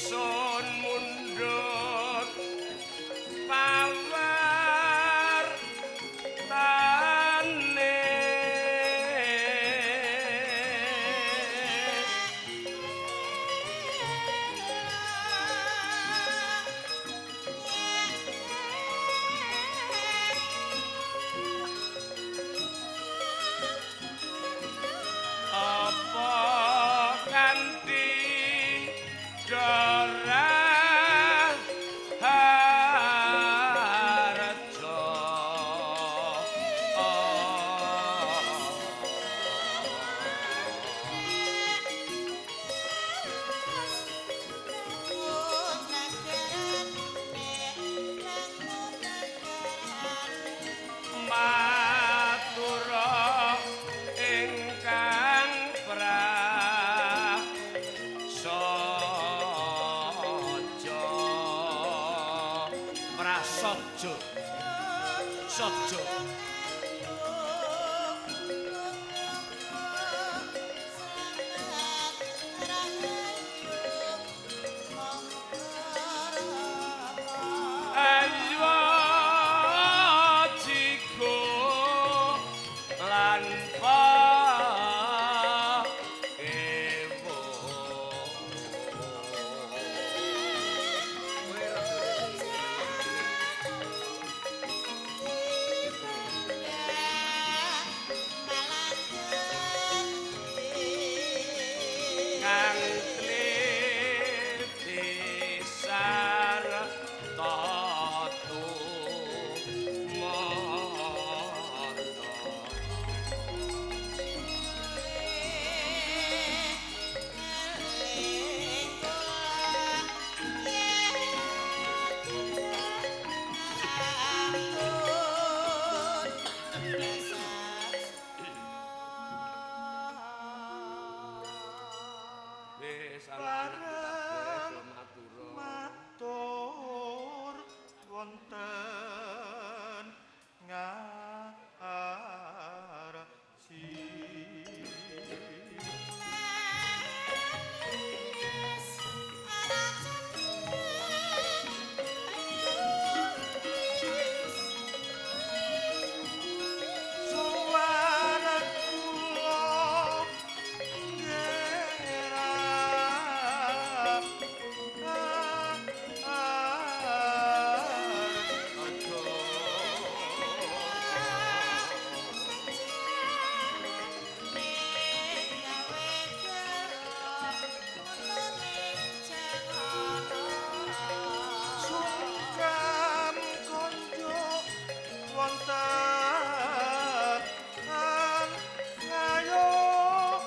ingsun mundur pawar tane apa kanthi darah harjo matura ingkang prasaja saja ayo jigo lan ewo kang tliti sarta matur wonten ngarsi suara kula sungkam konjo wonten ngayon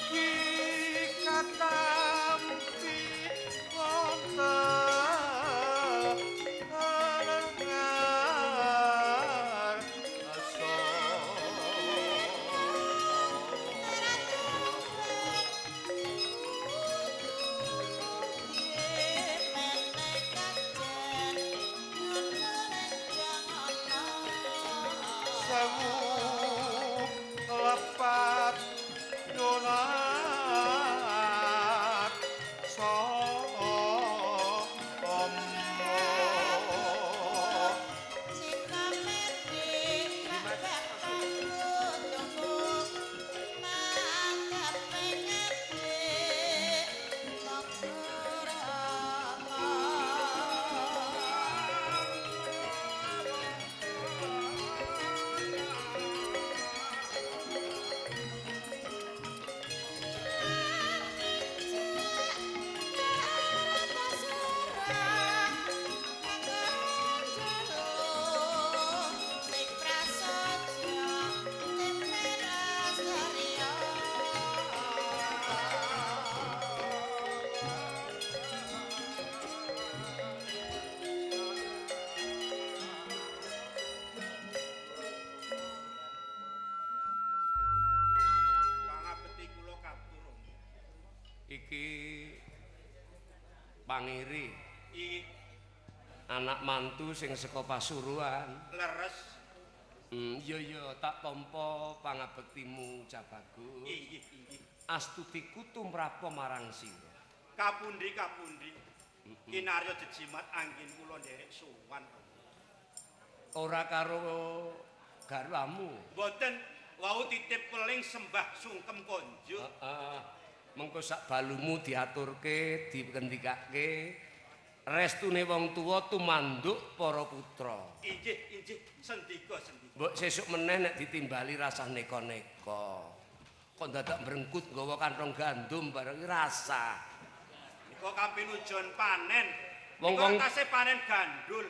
mugi katampi wonten sewu lepat donat Pangiri. I Anak mantu sing saka Pasuruan. leres. Iya tak tampa pangabektimu Jabagus. Inggih. Astutiku tumrapa marang sira. Kapundi. Kinarya jejimat angin kula nderek sowan. Ora karo garwamu. Mboten wau titip peling sembah sungkem konjo. Heeh. Mengko sak balumu diaturke, dikendikake restune wong tuwa tumanduk para putra. Inggih, sendika. Mbok sesuk meneh nek ditimbali rasah neka-neka. Kok dadak brengkut nggawa kantong gandum bareng rasa. Nika kapinujon panen. Wong-wong tasih panen gandul.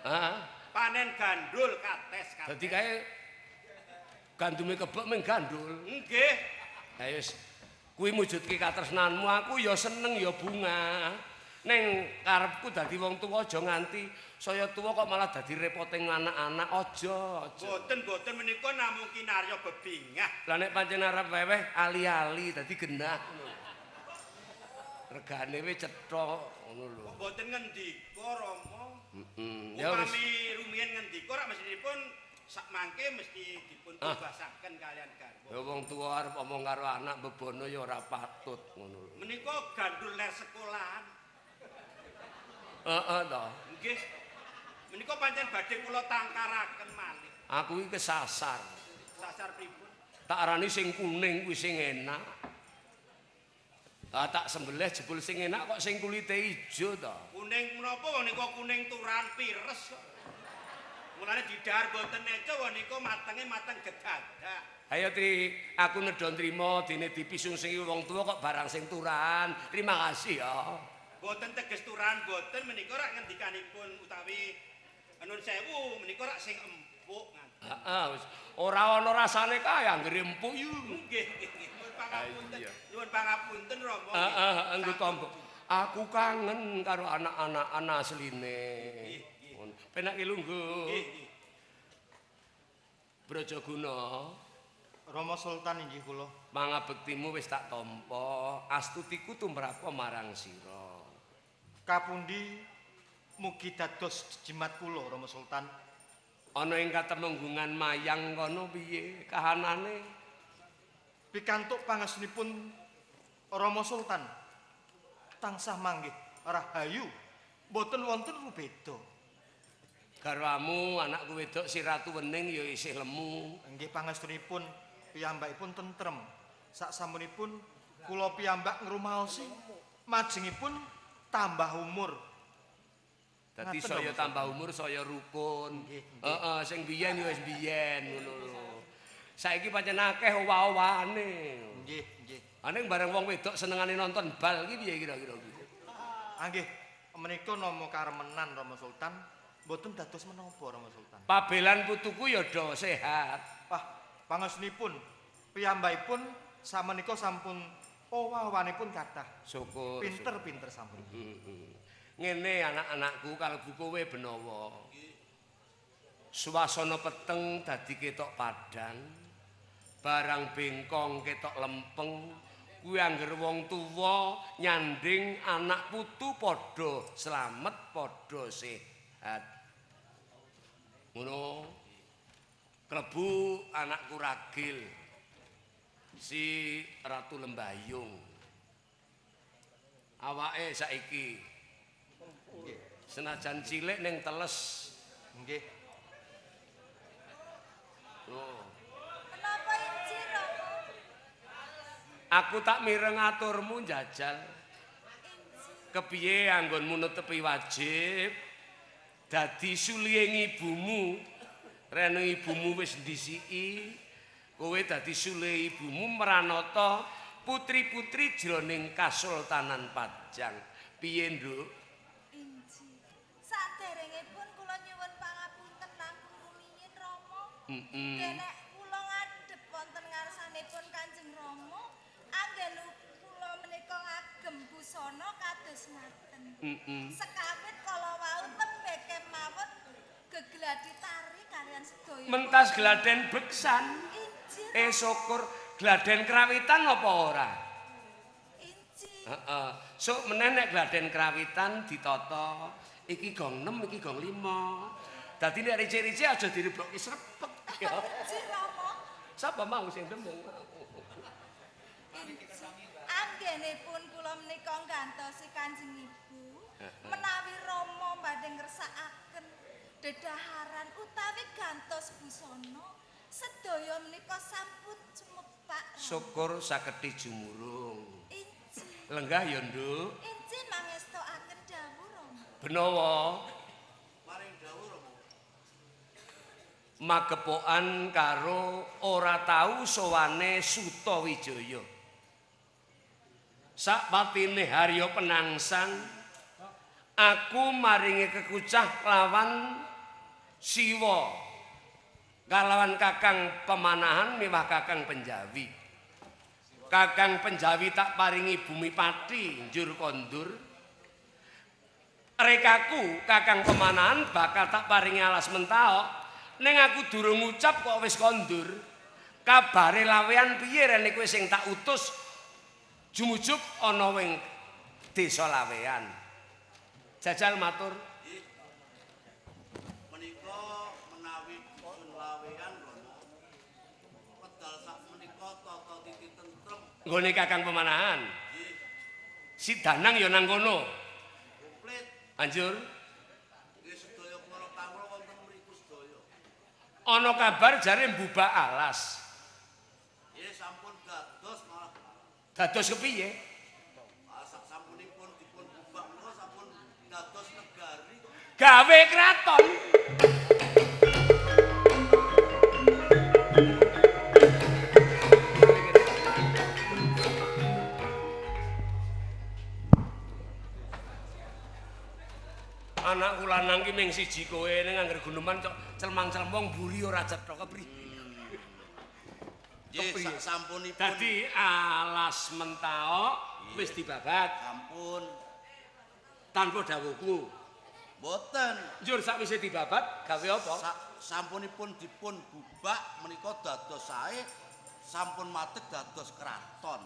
Heeh. Panen gandul kates. Dadi kae gandume kebek mung gandul. Nggih. Ha wis kuwi mujudke katresnanmu, aku ya seneng ya bunga. Ning karepku dadi wong tuwa aja nganti saya tuwa kok malah dadi repoting anak-anak aja. Boten menika namung kinarya bebingah. Lah nek pancen arep weweh ali-ali dadi genah. Regane wis cetha ngono lho. Boten ngendika Rama. Ya wis. Upami rumiyin ngendika rak mestinipun sak mangke mesti dipun tugasaken kalian garwa. Ya wong tuwa arep omong karo anak bebono ya ora patut ngono lho. Menika gandul les sekolahan. Heeh to. Nggih. Menika pancen badhe kula tangkaraken malih. Aku iki kesasar. Sasar pripun? Tak arani sing kuning kuwi sing enak. Tak sembelih jebul sing enak kok sing kulite ijo to. Kuning menapa wong nika kuning turan pires kok. Mulane didhahar boten neco wong nika matenge mateng gedadak. Ayo Tri, aku nedha nrimo dene dipisung sing wong tuwa kok barang sing turan. Terima kasih ya. Boten teges turan boten menika rak ngendikanipun utawi Nun sewu menika rak sing empuk ngaten. Heeh wis ora ana rasane kae anggere empuk yu. Nggih. Nyuwun pangapunten Rama. Heeh, nggo tombo. Aku kangen karo anak-anak asline. Penak ki lungguh. Brajaguna. Rama Sultan inggih kula. Pangabektimu wis tak tampa, astutiku tumrapa marang sira. Kapundi mugi dados jimat kula Rama Sultan. Ana ing katemunggungan mayang kono piye kahanane? Pikantuk pangestunipun Rama Sultan tansah manggih rahayu, boten wonten rubeda. Garwamu anakku wedok si Ratu Wening ya isih lemu. Nggih pangestunipun piyambakipun tentrem. Saksampunipun kula piyambak ngrumaosi majengipun tambah umur. Dadi Ngaten, saya Rama tambah umur saya rukun. Nggih, Heeh, sing biyen ya wis biyen ngono lho. Saiki pancen akeh owah-owane. Nggih. Aning bareng wong wedok senengane nonton bal iki piye kira-kira iki? Nggih, menika nama karemenan Rama Sultan, boten dados menapa Rama Sultan. Pabelan putuku ya do sehat. Wah, pangestunipun piyambakipun samenika sampun owah-owanipun kathah. Syukur. Pinter-pinter sampun. Ngene anak-anakku kalebu kowe benawa. Swasana peteng dadi ketok padhang. Barang bengkong ketok lempeng. Kuwi angger wong tuwa nyanding anak putu padha slamet, padha sehat. Ngono. Klebu anakku ragil. Si Ratu Lembayung. Awake saiki senajan cilik ning teles. Nggih. Oh. Kenapa inji Rama? Aku tak mireng aturmu njajal. Kepiye anggonmu netepi wajib dadi suliing ibumu. Rene ibumu wis ndisiki, kowe dadi sule ibumu meranata putri-putri jroning Kasultanan Pajang. Piye, Nduk? Inji. Saderengipun kula nyuwun pangapunten langkung rumiyin Rama. Denek kula ngadhep wonten ngarsanipun Kanjeng Rama, anggen kula menika ngagem busana kados ngaten. Sekawit kala wau tembe kemawon gegladi tari kalian sedaya. Mentas gladen beksan. Inji. Syukur gladen krawitan apa ora? Inji. Heeh. Sok meneh nek gladen krawitan ditata, iki gong 6, iki gong 5. Dadi nek ricik-ricik aja direblokke srepet ya. Ji Rama. Sapa mau sing demung? Anggenipun kula menika nggantosi Kanjeng Ibu menawi Rama badhe ngersakaken dedaharan utawi gantos busana sedaya menika sampun cumepak. Syukur saketi jumurung. Inci. Lenggah ya, Nduk. Inci mangestokaken dawuh Rama. Benawa Maring dawuh Rama. magepokan karo ora tau sowane Sutawijaya. Sakpatine Harya Penangsang aku maringi kekucah lawan Siwa kalawan Kakang Pemanahan miwah Kakang Penjawi. Kakang Penjawi tak paringi bumi pati njur kondur. Rekaku Kakang Pemanahan bakal tak paringi alas mentaok. Ning aku durung ngucap kok wis kondur. Kabare lawean piye rene kowe sing tak utus jumujug ana wing desa lawean. Jajal matur. Menika menawi sun lawean Rama. Wedal sak menika tata titi tentrem. Nggone Kakang Pemanahan. Si Danang ya nang kono. Komplit. Anjur Nggih sedaya para kawula wonten mriku sedaya. ana kabar jare mbubak alas. Nggih sampun dados malah Dados kepiye? sak sampunipun dipun bubak menika sampun dados negari. Gawe kraton. Anak kula nang ki ming siji kowe ning angger guneman cok celmang-celmong buri ora cetha kepri. Nggih sak sampunipun Dadi alas mentaok wis dibabat sampun tanpa dawuhku. boten Njur sakwise dibabat gawe apa? sampunipun dipun bubak menika dados sae sampun matek dados kraton.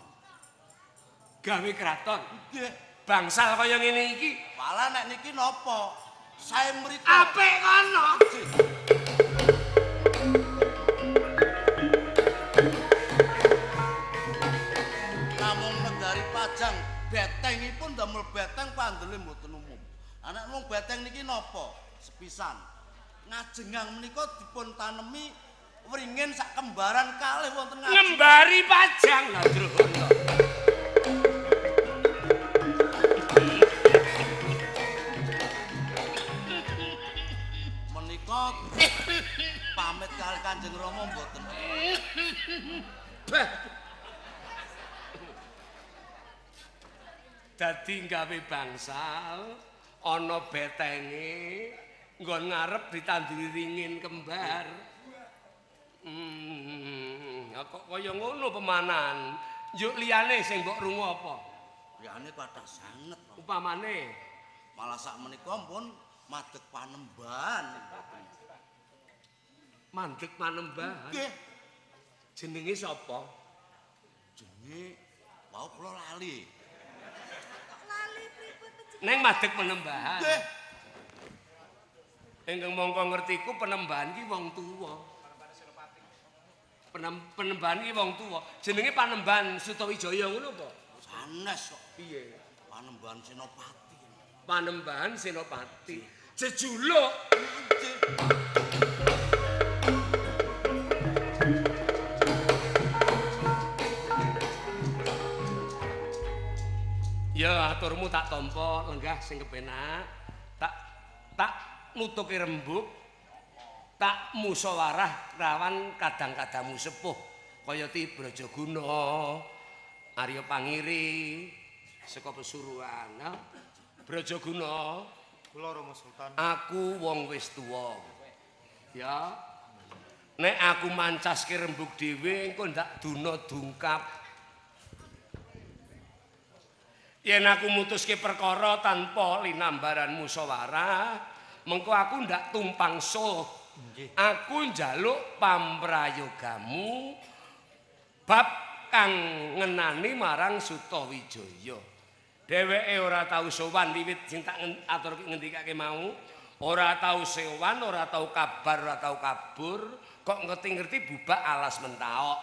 Gawe kraton. Nggih, Bangsal kaya ngene iki malah nek niki napa? Sae mriku. apik kono. Namung negari Pajang betengipun damel beteng pandele mboten umum. Anak mung beteng niki napa? Sepisan. Ngajengang menika dipun tanemi wringin sak kembaran kalih wonten ngajeng. Ngembari Pajang lha Drono. Menika pamit kalih Kanjeng Rama mboten. Bah. Dadi gawe bangsal ana betenge nggon ngarep ditanduri ringin kembar. Kok kaya ngono pemanan. Yuk liyane sing mbok rungu apa? Liyane kathah sanget. Upamane Malah sak menika pun madeg Panembahan. mandeg Panembahan. Nggih, Jenenge sapa? jenenge wau kula lali. Lali pripun panjenengan? Neng madeg Panembahan. Nggih, Ingkang mongko ngertiku Panembahan ki wong tuwa. Panembahan ki wong tuwa. Jenenge Panembahan Sutawijaya ngono apa? sanes kok. Piye? Panembahan Senopati. Panembahan Senopati. Jejuluk. Ya aturmu tak tampa lenggah sing kepenak. Tak nutuki rembug. Tak musyawarah rawan kadang-kadangmu sepuh kaya ti Brajaguna, Arya Pangiri saka Pesuruan. Nah, Brajaguna, Kula Rama Sultan. aku wong wis tuwa. Ya. Nek aku mancaske rembug dhewe engko ndak duna dungkap. Yen aku mutuske perkara tanpa linambaran musyawarah, mengko aku ndak tumpang soh. Aku njaluk pamprayogamu bab kang ngenani marang Sutawijaya. Dheweke ora tau sowan wiwit sing tak aturke ngendikake mau. Ora tau sowan, ora tau kabar, ora tau kabur, kok ngerti-ngerti bubak alas mentaok.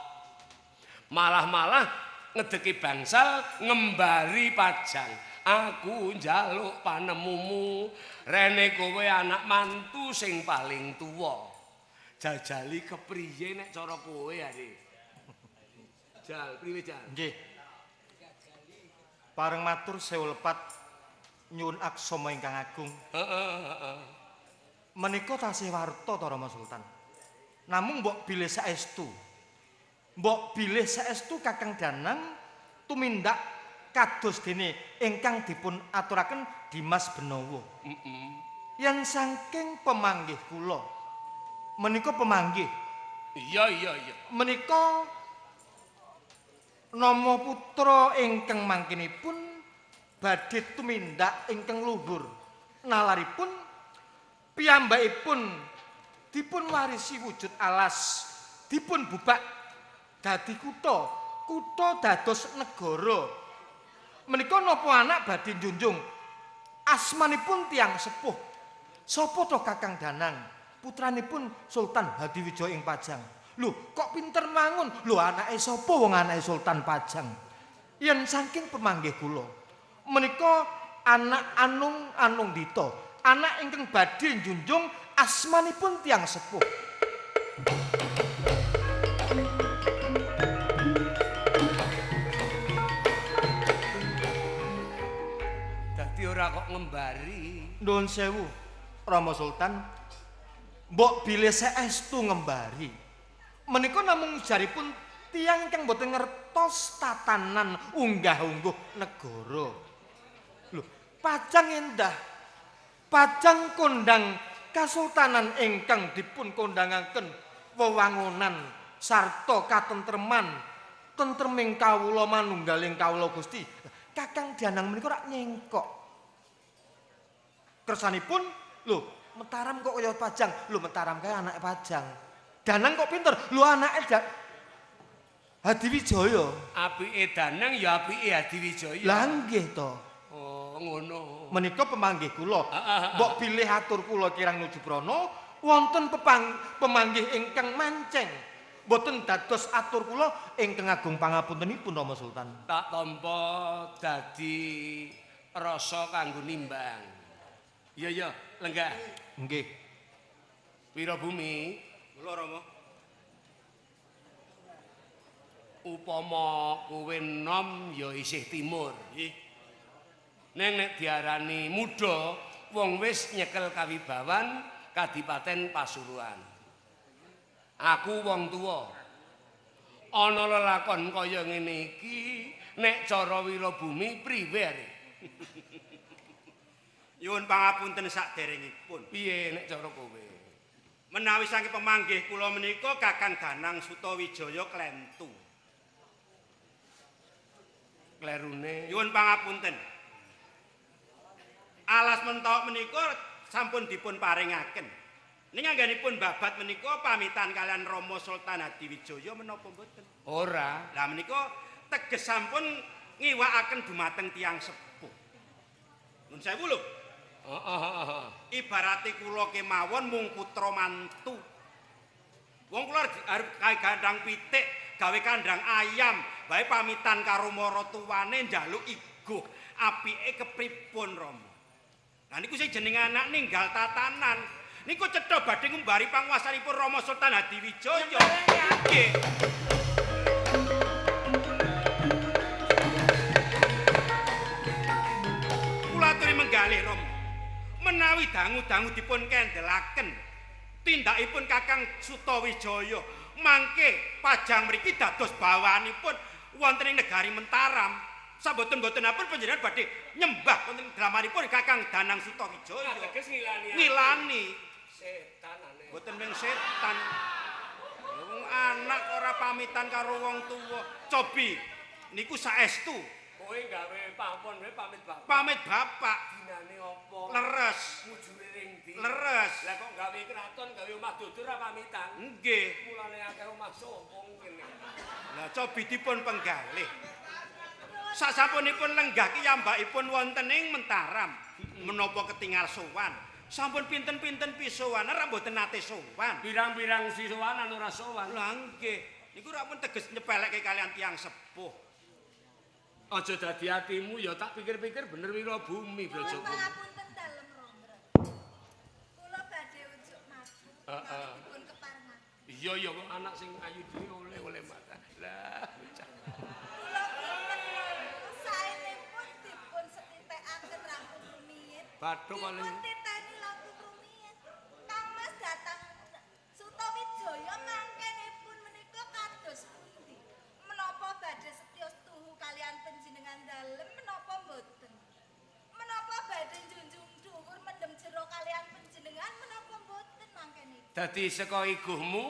Malah-malah ngedeki bangsal ngembari pajang. Aku njaluk panemumu, rene kowe anak mantu sing paling tuwa. Jajali kepriye nek cara kowe are? Jal, priwe Jal? Nggih. Pareng matur sewu lepat nyuwun aksama ingkang agung. Heeh. Menika tasih warta to Rama Sultan. Namung mbok bilih saestu. Mbok bilih saestu Kakang Danang tumindak kados dene ingkang dipun aturaken Dimas Benowo. Yen saking pemanggih kula menika pemanggih. Iya. Menika nama putra ingkang mangkinipun badhe tumindak ingkang luhur. Nalaripun piyambakipun dipun warisi wujud alas, dipun bubak dadi kutha dados negara. Menika napa anak badhe njunjung asmanipun tiyang sepuh. Sapa to Kakang Danang? Putranipun Sultan Hadiwijaya ing Pajang. Lho, kok pinter mangun? Lho, anake sapa wong anake Sultan Pajang? Yen saking pemanggih kula, menika anak Anung Dita, anak ingkang badhe njunjung asmanipun tiyang sepuh. Dadi ora kok ngembari. Nuwun sewu, Rama Sultan. Mbok bilih saestu ngembari. Menika namung jaripun tiyang ingkang boten ngertos tatanan unggah-ungguh negara. Lho, Pajang endah. Pajang kondang kasultanan ingkang dipun kondangaken wewangunan sarta katentreman tentreming kawula manunggaling kawula Gusti. Kakang Danang menika rak nyengkok. Kersanipun lho, Mataram kok kaya Pajang. Lho, Mataram kae anake Pajang. Danang kok pinter. Lho, anake Hadiwijaya. Apike Danang ya apike Hadiwijaya. Lah nggih to. Oh, ngono. Menika pemanggih kula. Mbok bilih atur kula kirang nuju prana wonten pemanggih ingkang manceng. Mboten dados atur kula ingkang agung pangapuntenipun Rama Sultan. Tak tampa dadi rasa kanggo nimbang. Iya, lenggah. Nggih. Wirabumi, Kula Rama. upama kowe nom ya isih timur. Nggih. Neng nek diarani muda, wong wis nyekel kawibawan Kadipaten Pasuruan. Aku wong tuwa. Ana lelakon kaya ngene iki, nek cara Wirabumi priwe are? Nyuwun pangapunten saderengipun. Piye nek cara kowe? Menawi saking pemanggih kula menika Kakang Danang Sutawijaya klentu. Klerune. Nyuwun pangapunten. Alas mentok menika sampun dipun paringaken. Ning anggenipun babat menika pamitan kalian Rama Sultan Hadiwijaya menapa mboten? Ora. Lah menika teges sampun ngiwakaken dumateng tiyang sepuh. Nun sewu lho. Ibarate kula kemawon mung putra mantu. Wong kula arep gandang pitik, gawe kandang ayam, bae pamitan karo maratuwane njaluk iguh. Apike kepripun Rama? Lah niku sing jeneng anak ninggal tatanan. Niku cetha badhe ngumbari panguwasanipun Rama Sultan Hadiwijaya. Nggih. Kula aturi menggalih Rama. Menawi dangu-dangu dipun kendelaken tindakipun Kakang Sutawijaya mangke Pajang mriki dados bawahanipun wonten ing negari Mentaram. Saboten-boten apun panjenengan badhe nyembah wonten dramanipun Kakang Danang Sutawijaya. Teges ngilani. Ngilani. Setan aneh. Mboten mung setan. Wong anak ora pamitan karo wong tuwa. Cobi niku saestu Kowe gawe pampun wae pamit bapak. pamit bapak. Dinane apa? Leres. Mujure ring ndi? Leres. Lah kok gawe kraton, gawe omah dodo ora pamitan. Nggih. Mulane akeh omah sombong kene. Lah cobi dipun penggalih. Sasampunipun lenggah kiyambakipun wonten ing Mentaram. Menapa ketingal sowan? Sampun pinten-pinten pisowanan ra mboten nate sowan. Pirang-pirang sisowanan ora sowan. Lah nggih, niku ra pun teges nyepelekke kalian tiyang sepuh. Aja dadi atimu ya tak pikir-pikir bener wira bumi Nyuwun bojoku. pangapunten dalem Rondro. Kula badhe unjuk madu. Heeh. Dipun keparengake. Iya ya kok anak sing ayu dhewe oleh mata. Lah bocah. Kula pinten saenipun dipun setitekaken rampung rumiyin. Bathuk paling Dipun titeni langkung rumiyin. Kang Mas datang Sutawijaya mangkenipun menika kados pundi? Menapa badhe setya tuhu kalian panjenengan dalem menapa mboten? Menapa badhe junjung dhuwur mendem jero kalian panjenengan menapa mboten mangkenipun? dadi saka iguhmu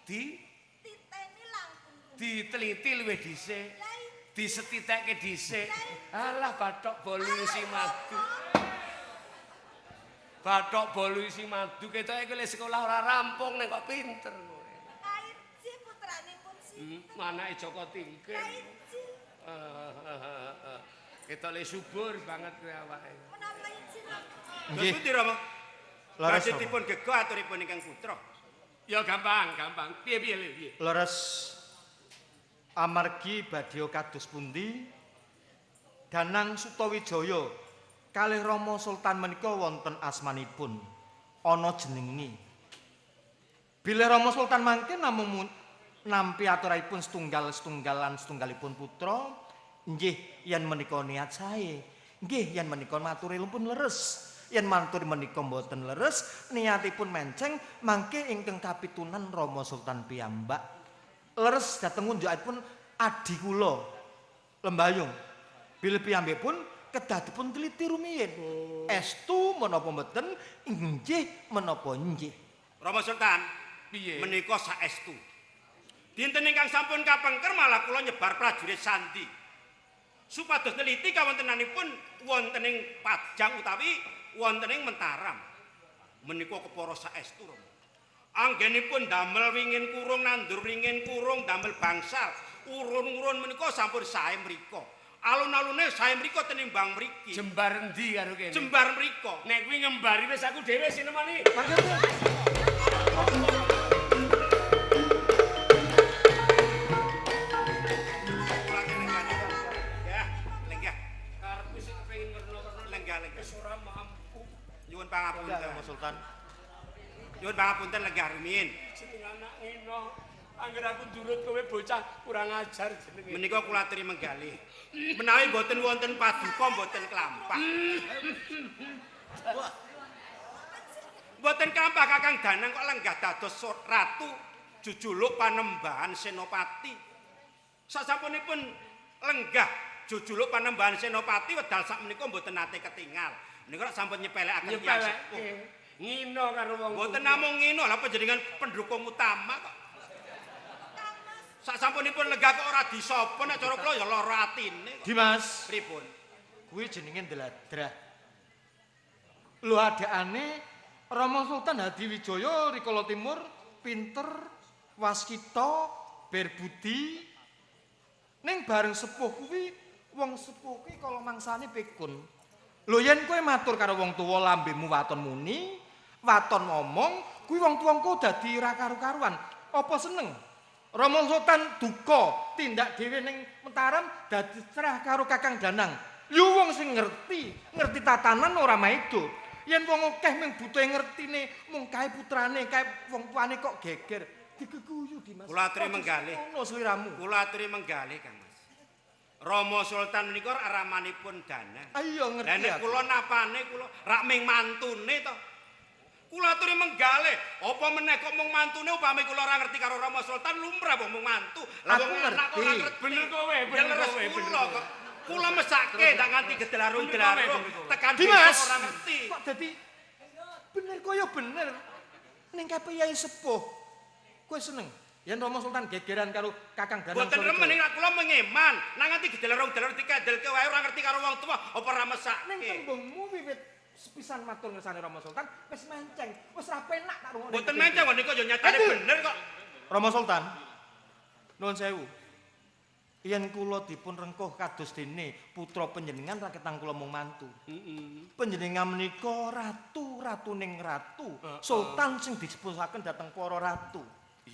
Titeni langkung rumiyin. diteliti luwih dhisik. Lah Disetitekke dhisik. Alah bathok bolu isi madu. Bathok bolu isi madu ketoke kowe sekolah ora rampung nek kok pinter kowe. Kaiji putranipun sinten? Anake Joko Tingkir. Kaiji Ketok le subur banget kowe awake. menapa izin Nggih. Gusti Rama. Leres, Badhe Rama. dipun gego aturipun ingkang putra. Ya gampang. Piye? Leres amargi badhe kados pundi Danang Sutawijaya kalih Rama Sultan menika wonten asmanipun ana jenengi. Bilih Rama Sultan mangke namung nampi aturipun setunggalipun putra, nggih yen menika niat sae, nggih yen menika maturipun leres. Yen mantur menika mboten leres, niatipun menceng mangke ingkang kapitunan Rama Sultan piyambak. Leres dhateng unjukipun adi kula Lembayung. Bilih piyambakipun kedah dipun teliti rumiyin. Estu menapa mboten, inggih menapa inggih. Rama Sultan, Piye? menika saestu. Dinten ingkang sampun kapengker malah kula nyebar prajurit sandi. Supados neliti kawontenanipun wonten ing Pajang utawi wonten ing Mentaram. Menika kepara saestu Rama. Anggenipun damel wingin kurung nandur wingin kurung damel bangsal. Urun-urun menika sampun sae mriko. Alun-alune sae mriko tenimbang mriki. Jembar endi karo kene? Jembar mriko. Nek kuwi ngembari wis aku dhewe sinemani. Kula lenggah. Ya, lenggah. Karepku sing pengin ngerno-ngerno Lenggah. wis ora mampu. Nyuwun pangapunten. Rama Sultan. Nyuwun pangapunten lenggah rumiyin. Jeneng anak ngino. Angger aku durut kowe bocah kurang ajar jenenge. Menika kula aturi menggalih. Menawi boten wonten paduka boten klampah. Boten klampah Kakang Danang kok lenggah dados ratu jujuluk panembahan Senopati. Sasampunipun lenggah jujuluk panembahan Senopati wedal sakmenika boten nate ketingal. Menika sampun nyepelekaken tiyang sepuh. Ngino karo wong Boten tuwa. namung ngino lha panjenengan pendukung utama kok. Sasampunipun lenggah kok ora disapa nek cara kula ya lara atine. Dimas, Pripun? kuwi jenenge ndladrah. Lho adekane Rama Sultan Hadiwijaya rikala timur pinter, waskita, berbudi. Ning bareng sepuh kuwi wong sepuh kuwi kala mangsane pikun. Lho yen kowe matur karo wong tuwa lambemu waton muni, waton ngomong, kuwi wong tuwaku dadi ra karu-karuan. Apa seneng? Rama Sultan duka tindak dhewe ning Mentaram dadi cerah karo Kakang Danang. Yu wong sing ngerti tatanan ora maido. Yen wong akeh mung butuhe ngertine mung kae putrane, kae wong tuane kok geger. Digeguyu Dimas. Kula aturi menggalih. Ono sliramu. Kula aturi menggalih Kang Mas. Rama Sultan menika aramanipun Danang. Ayo ngerti. Lah nek aku. kula napane kula rak ming mantune to. Kula aturi menggalih, apa meneh kok mung mantune upami kula ora ngerti karo Rama Sultan lumrah wong mung mantu. Lah Aku wong anak kok ora ngerti. ngerti. Bener kowe, Ya bener leres kowe, bener kula kowe. kok. Kula mesake tak nganti gedelarung-gelarung Bener kowe. tekan Dimas. besok ora ngerti. Kok dadi bener kaya bener. Ning kapiyai sepuh. Kowe seneng yen Rama Sultan gegeran karo Kakang Danang. Boten Surawijaya? remen nek kula mengeman, nang nganti gedelarung-gelarung dikedelke wae ora ngerti karo wong tua, apa ora Ning mesake. tembungmu wiwit sepisan matur ngersane Rama Sultan wis menceng, wis ra penak tak rungokne. Boten menceng kok niku yo nyatane Aduh. bener kok. Rama Sultan. Nuwun sewu. Yen kula dipun rengkuh kados dene putra panjenengan raketang kula mung mantu. Panjenengan menika ratu-ratuning ratu, sultan sing diseputaken dhateng para ratu.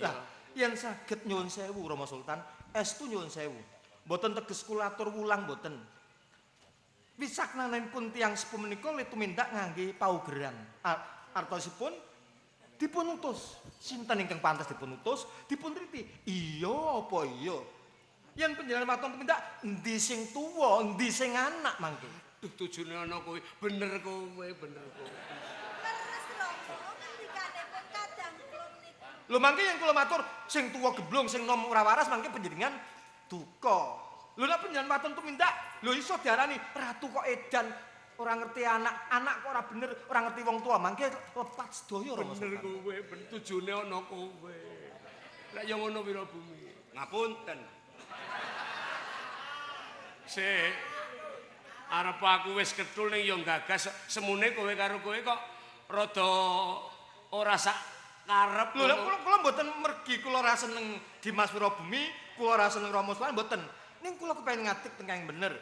Lah, yen saged nyuwun sewu Rama Sultan, estu nyuwun sewu. Mboten teges kula atur wulang mboten. Wisaknanipun tiyang sepuh menika tumindak ngangge paugeran. Artosipun dipun utus. Sinten ingkang pantes dipun utus, dipun triti. Iya apa iya? Yen panjenengan matur tumindak endi sing tuwa, endi sing anak mangke. Duh tujune ana kowe, bener kowe, bener kowe. Leres Rama ngendikanipun kadang kula niku. Lho mangke yen kula matur sing tuwa geblong sing nom ora waras mangke panjenengan duka. Lho nek panjenengan matur tumindak, lho iso diarani ratu kok edan, ora ngerti anak kok ora bener, ora ngerti wong tua, mangke lepat sedaya Rama Bener Sultan. kowe, bener tujune ana kowe. Lah ya ngono Wirabumi. Ngapunten. Sik. Arep aku wis ketul ning ya gagas semune kowe karo kowe kok rada ora sak karep. Lho lek kula mboten mergi kula ora seneng Dimas Wirabumi, kula ora seneng Rama Sultan mboten. Ning kula kepengin ngatik teng kang bener.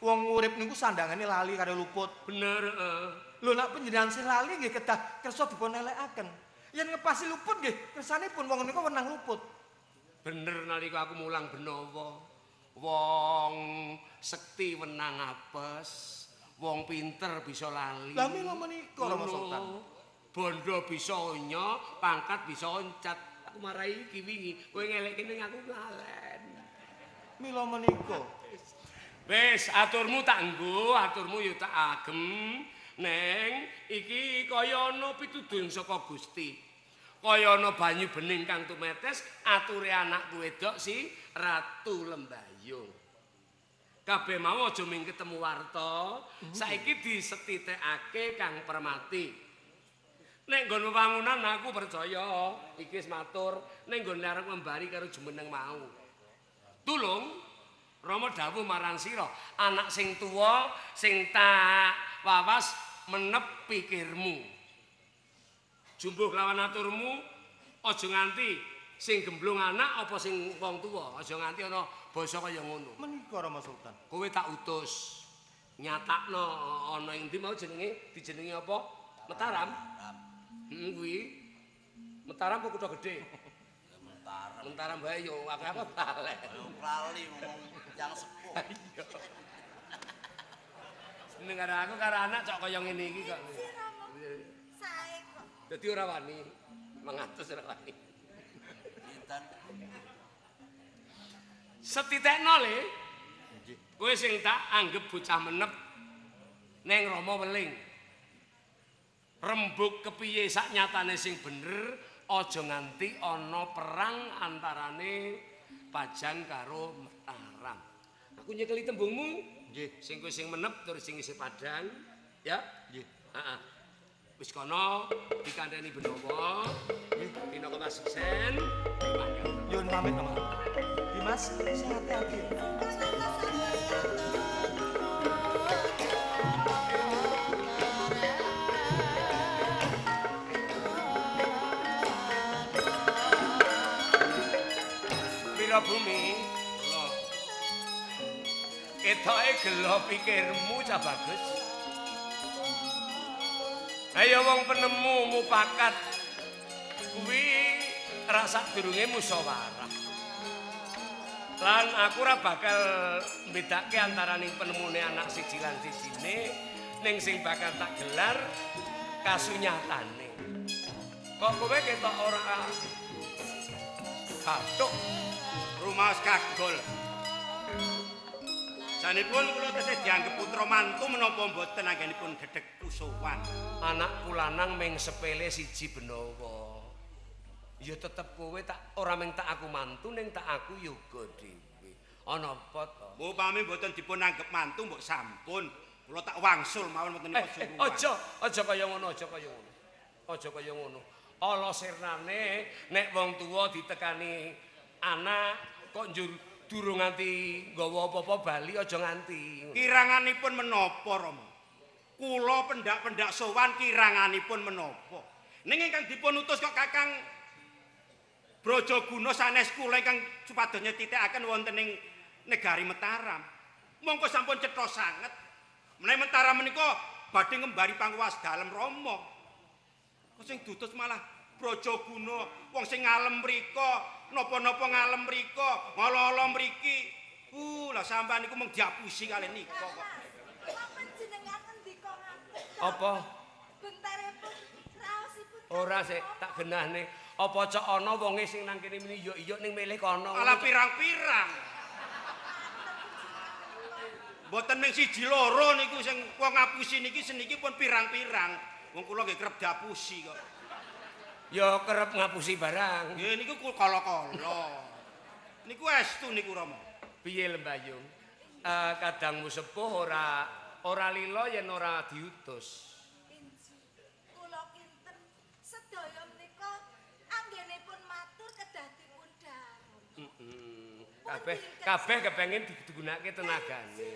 Wong urip niku sandangane lali karo luput. Bener, heeh. Lho nek panjenengan sing lali nggih kedah kersa dipun elekaken. Yen ngepasi luput nggih kersanipun wong niku wenang luput. Bener nalika aku mulang Benawa. Wong sekti wenang apes, wong pinter bisa lali. Lah mila menika Rama Ngono. Sultan. Bondo bisa onya, pangkat bisa oncat. Aku marahi iki wingi, kowe ngelekke ning aku lalen. Mila menika. Wis aturmu tak nggo, aturmu yo tak agem. Neng iki kaya ana pitudun saka Gusti. Kaya ana banyu bening kang tumetes, ature anakku wedok si Ratu Lembayung. Kabeh mau aja ming ketemu warta, saiki disetitekake Kang Permati. Nek nggon wewangunan aku percaya iki wis matur ning nggone arep ngembari karo jumeneng mau. Tulung Rama dawuh marang sira, anak sing tuwa sing tak wawas menep pikirmu. Jumbuh lawan aturmu aja nganti sing gemblung anak apa sing wong tuwa, aja nganti ana basa kaya ngono. Menika Rama Sultan. Kowe tak utus nyatakno ana ing ndi mau jenenge dijenengi apa? Mataram. Kuwi. Mataram apa Kutha Gedhe? Mentaram. Mataram bae yo akeh apa lali. Ayo lali ngomong yang sepuh. Seneng karo aku karo anak cok kaya ngene iki kok. Si Rama sae kok. Dadi ora wani. 100 ora wani. Pinten? Setitekno le. Kowe sing tak anggap bocah menep ning Rama weling. Rembug kepiye sak nyatane sing bener, aja nganti ana perang antarane Pajang karo Mataram. Aku nyekeli tembungmu. Nggih. Sing kowe sing menep tur sing isih padhang, ya? Nggih. Heeh. Wis kono dikandhani Benawa. Dina kemasuksen dipanggil. Nyuwun pamit Rama Sultan. Dimas, sehat-hati. Wirabumi, ketoke gelo pikirmu cah bagus. Ayo wong penemu mupakat kuwi rasa durunge musyawarah. Lan aku ora bakal mbedake antaraning penemune anak siji lan sijine ning sing bakal tak gelar kasunyatane. Kok kowe ketok ora kathuk Rumaos kagol. Sanipun kula tesih dianggep putra mantu menapa mboten anggenipun gedhek usuwan. anakku lanang ming sepele siji Benawa. Ya tetep kowe tak ora ming tak aku mantu ning tak aku yoga dhewe. Ana apa to? Upami mboten dipun anggep mantu mbok sampun. Kula tak wangsul mawon mboten niku suruhan. Aja kaya ngono, aja kaya ngono. Aja kaya ngono. Ala sirnane nek wong tuwa ditekani anak kok njur durung nganti nggawa apa-apa bali aja nganti. Kiranganipun menapa Rama? Kula pendak-pendak sowan kiranganipun menapa? Ning ingkang dipun utus kok Kakang Brajaguna sanes kula ingkang supados nyetitikaken wonten ing negari Mataram. Mongko sampun cetha sanget. Menawi Mataram menika badhe ngembari panguwas dalem Rama. Kok sing dutus malah Brajaguna, wong sing ngalem mriko, napa-napa ngalem mriko, ngolo-olo mriki. Lah sampean niku mung diapusi kalian nika kok. Kok panjenengan ngendika ngapunten? Apa? Bentaripun raosipun. Ora sik tak genahne. Apa cok ana wonge sing nang kene muni yok-yok ning milih kono. Alah pirang-pirang. Mboten ning siji loro niku sing wong ngapusi niki seniki pun pirang-pirang. Wong kula nggih kerep diapusi kok. Ya kerep ngapusi barang. Nggih niku kala-kala. Niku estu niku Rama. Piye Lembayung? Kadangmu sepuh ora lila yen ora diutus. Inji, kula kinten sedaya menika anggenipun matur kedah dipun dharma. Kabeh kepengin digunakake tenagane.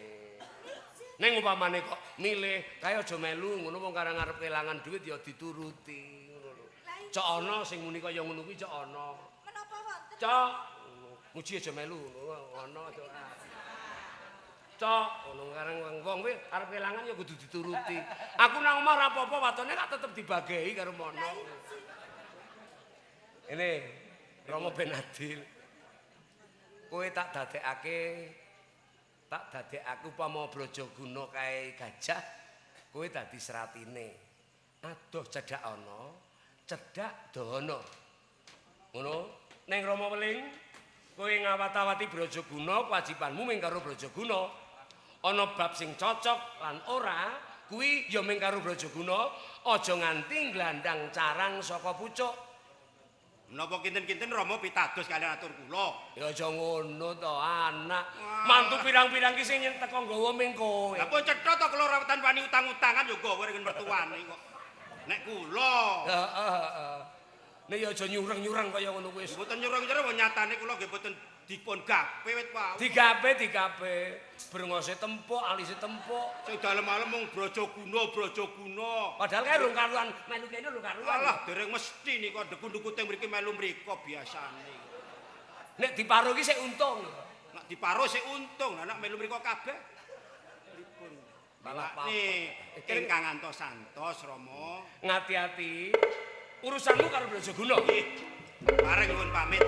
Ning umpamane kok milih kaya aja melu ngono wong karang arep kelangan duit ya dituruti ngono lho. Cok ana sing muni kaya ngono kuwi cok ana. Menapa wonten? Cok muji aja melu ngono doa. Cok ngono karang wong kuwi arep kelangan ya kudu dituruti. Aku nang omah ora apa-apa watone tak tetep dibagei karo mono. Ini Rama ben adil. Kowe tak dadekake upama Brajaguna kae gajah, kowe dadi seratine. Adoh cedhak ana, cedhak dana. Ngono, ning Rama Weling, kowe ngawat-awati Brajaguna, kewajibanmu mung karo Brajaguna. Ana bab sing cocok lan ora, kuwi ya mung karo Brajaguna, aja nganti nglandang carang saka pucuk. Menapa kinten-kinten Rama pitados kalian atur kula. Ya aja ngono to, anak. Mantu pirang-pirang ki sing teko nggawa ming kowe. Lah pun cetha to kula rawatan wani utang-utangan ya gawa ning mertuane kok. Nek kula. Heeh. Nek ya aja nyureng-nyureng kaya ngono kuwi. Mboten nyurung-nyurung nyatane kula nggih mboten dipun gape wit wau. Digape. Brengose tempuk, alise tempuk. Sing dalem-alem mung Brajaguna. Padahal kae rung karuan melu kene rung karuan. Alah dereng mesti nika deku-dekute mriki melu mriko biasane. Nek diparuh ki sik untung. Nek diparuh sik untung, nek melu mriko kabeh. Pripun? Malah Nih, ingkang antos-antos Rama. Ngati-ati. Urusanmu karo Brajaguna. Nggih. Bareng nuwun pamit.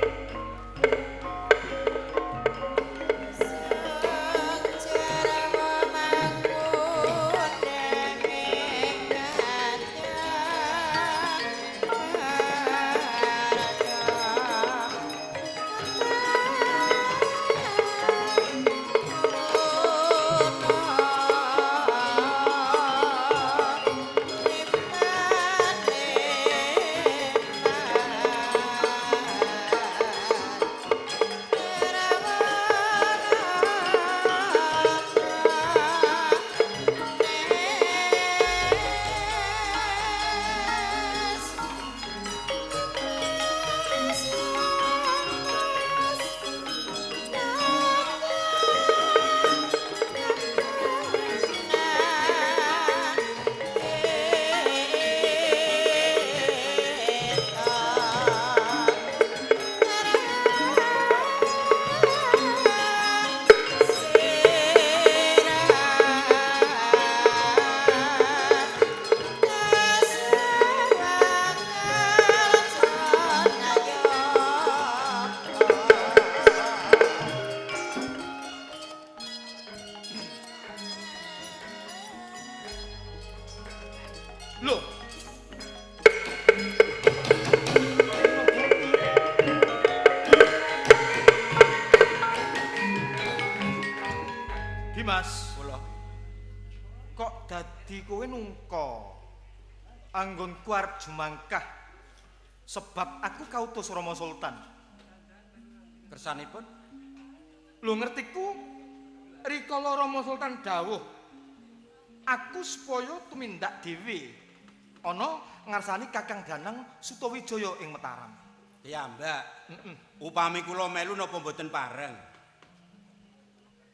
Loh. Dimas, Kula kok dadi kowe nungka anggonku arep jumangkah sebab aku kautus Rama Sultan. kersanipun Lho ngertiku rikala Rama Sultan dawuh aku supaya tumindak dhewe ana ngarsani Kakang Danang Sutawijaya ing Mataram. ya Mbak. Upami kula melu napa mboten pareng?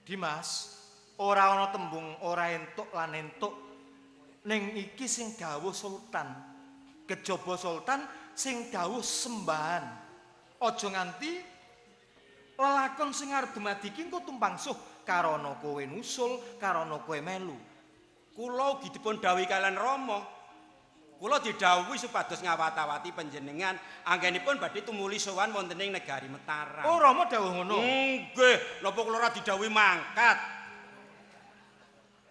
Dimas, ora ana tembung ora entuk lan entuk. Ning iki sing dawuh Sultan. Kejaba Sultan sing dawuh sembahan. Aja nganti Lelakon sing arep dumadi iki engko tumpang suh karana kowe nusul, karana kowe melu. Kula ugi dipun dawuhi kalian Rama. Kula didhawuhi supados ngawat-awati panjenengan anggenipun badhe tumuli sowan wonten ing negari Mataram. Oh, Rama dawuh ngono. Nggih, napa kula ora didhawuhi mangkat?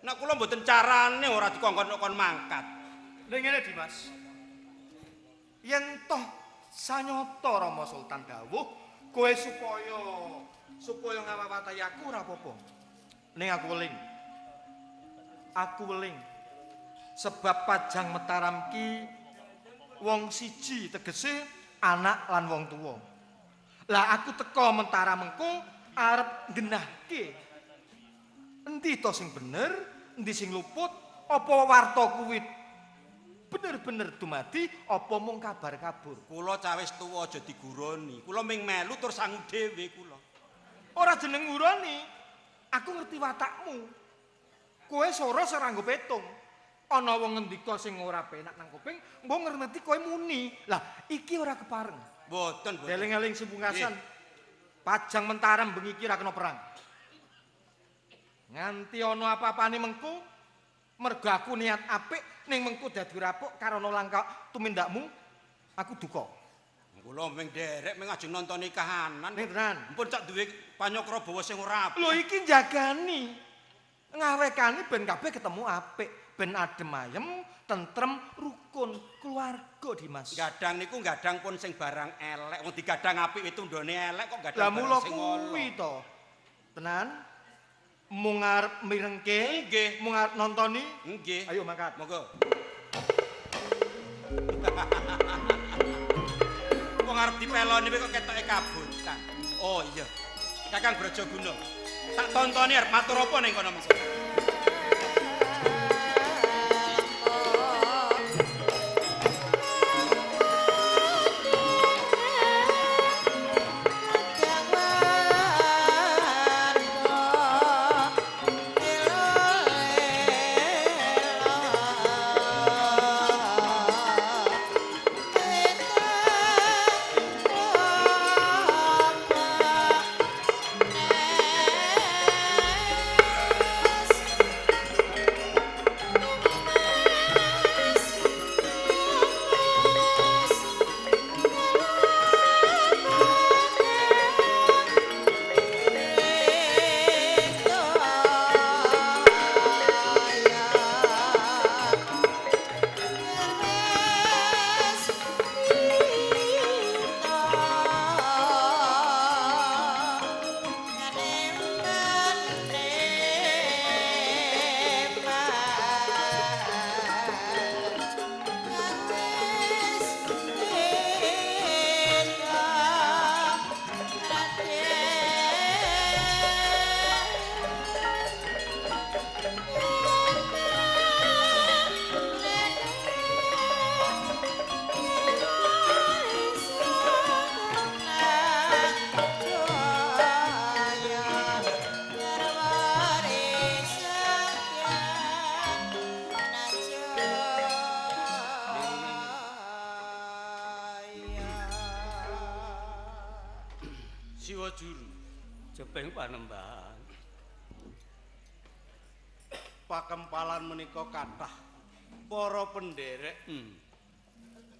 Nek kula mboten carane ora dikongkon-kongkon mangkat. Lha ngene Dimas. Yen toh sanyata Rama Sultan dawuh kowe supaya ngawawatahi aku ora apa-apa. Ning aku weling. Aku weling. Sebab Pajang Mataram ki wong siji tegese anak lan wong tuwa. Lah aku teka Mataram mengko arep genahke. Endi to sing bener, endi sing luput, apa warta kuwi bener-bener dumadi apa mung kabar kabur. Kula cawis tuwa aja diguroni. Kula ming melu tur sangu dhewe kula. Ora jeneng nguroni. Aku ngerti watakmu. Kowe sora ora nggo petung. Ana wong ngendika sing ora penak nang kuping, mbok ngerti kowe muni. Lah, iki ora kepareng. Mboten, mboten. Eling-eling sepungkasan. Pajang Mataram bengi iki ora kena perang. Nganti ana apa-apane mengko, mergo aku niat apik ning mengko dadi rapuk karana langka tumindakmu, aku duka. Kula ming derek ming ajeng nontoni kahanan. Ning tenan. Mpun cak duwe panyokra bawa sing ora apik. Lho iki jagani. Ngawekani ben kabeh ketemu apik, ben adem ayem, tentrem, rukun, keluarga Dimas. Gadang niku gadang pun sing barang elek. Wong digadang apik itu ndone elek kok gadang Lah barang mula sing kuwi to. Tenan? Mung arep mirengke, Nggih. mung arep nontoni. Nggih. Ayo mangkat. Monggo. Wong arep dipeloni kok ketoke kabutan. Oh iya. Kakang Brajaguna. Tak tontoni arep matur apa ning kono mesti. Siwa Juru. Jepeng Panembahan. Pakempalan menika kathah para penderek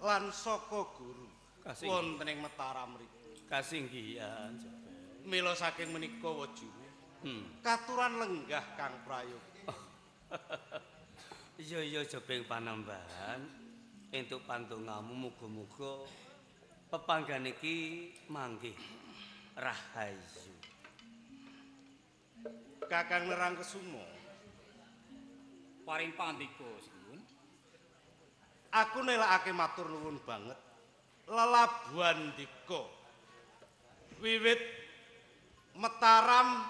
lan saka guru Kasih. wonten ing Mataram mriku. Kasinggihan Jepeng. Mila saking menika Wajuru. Katuran lenggah Kang Prayoga. Iya Jepeng Panembahan. Entuk pantungamu muga-muga pepanggan iki manggih rahayu. Kakang Nerang Kesuma. Paring pandika sinuwun. Aku nelakake matur nuwun banget. Lelabuhan dika. Wiwit Mataram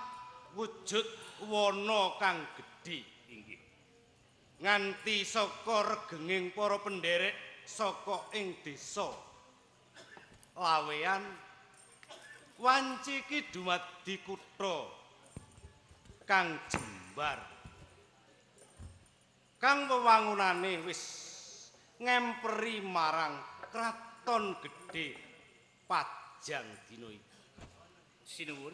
wujud wana kang gedhe inggih. Nganti saka regenging para penderek saka ing desa. Lawean wanci iki dumadi kutha kang jembar. Kang wewangunane wis ngemperi marang kraton gedhe Pajang dina iki. Sinuwun.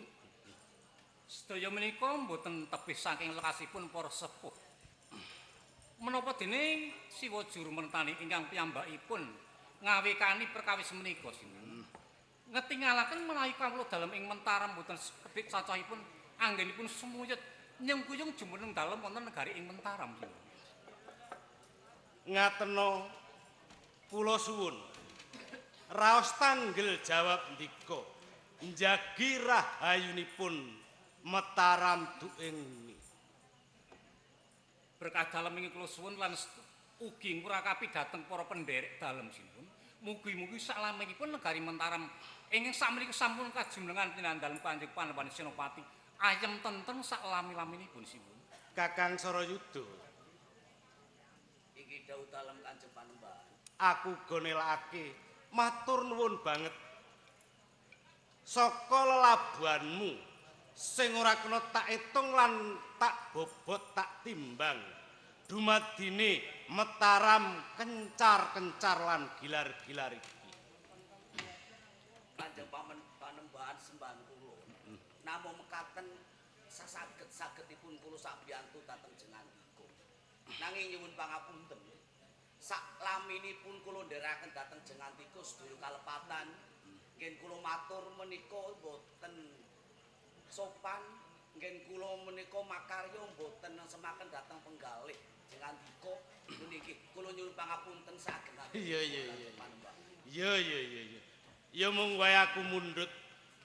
Sedaya menika mboten tebih saking lekasipun para sepuh. Menapa dene Siwa Juru Mertani ingkang piyambakipun ngawekani perkawis menika sinuwun. Ngetingalaken menawi kawula dalem ing Mentaram mboten kedhik cacahipun anggenipun semuyut nyengkuyung jumeneng dalem wonten negari ing Mentaram sinuwun. Ngateno kula suwun. Raos tanggel jawab ndika. Njagi rahayunipun Mataram duing berkah dalem ing kula suwun lan ugi ngurakapi dhateng para pendherek dalem sinuwun. Mugi-mugi salamengipun negari Mentaram ingkang sakmenika sampun kajumlengan tinandalem Kanjeng Panembane Senopati ayem tentrem sak lami-laminipun sinuwun. Kakang Sarayuda. Iki dawuh dalem Kanjeng Panembahan. Aku gonelake matur nuwun banget. Saka lelabuhanmu sing ora kena tak itung lan tak bobot tak timbang. Dumadine Mataram kencar-kencar lan gilar-gilar iki. Kanjeng Panembahan sembahan kula. Namung mekaten sasaget-sagetipun kula sabiyantu dhateng jenandika. Nanging nyuwun pangapunten. Sak laminipun kula ndherekaken dhateng jenandika sedaya kalepatan. Nggih kula matur menika boten sopan, nggih kula menika makarya boten semaken dhateng penggalih jenandika. Niki kula nyuwun pangapunten saged. Iya. Iya. Ya mung wae aku mundhut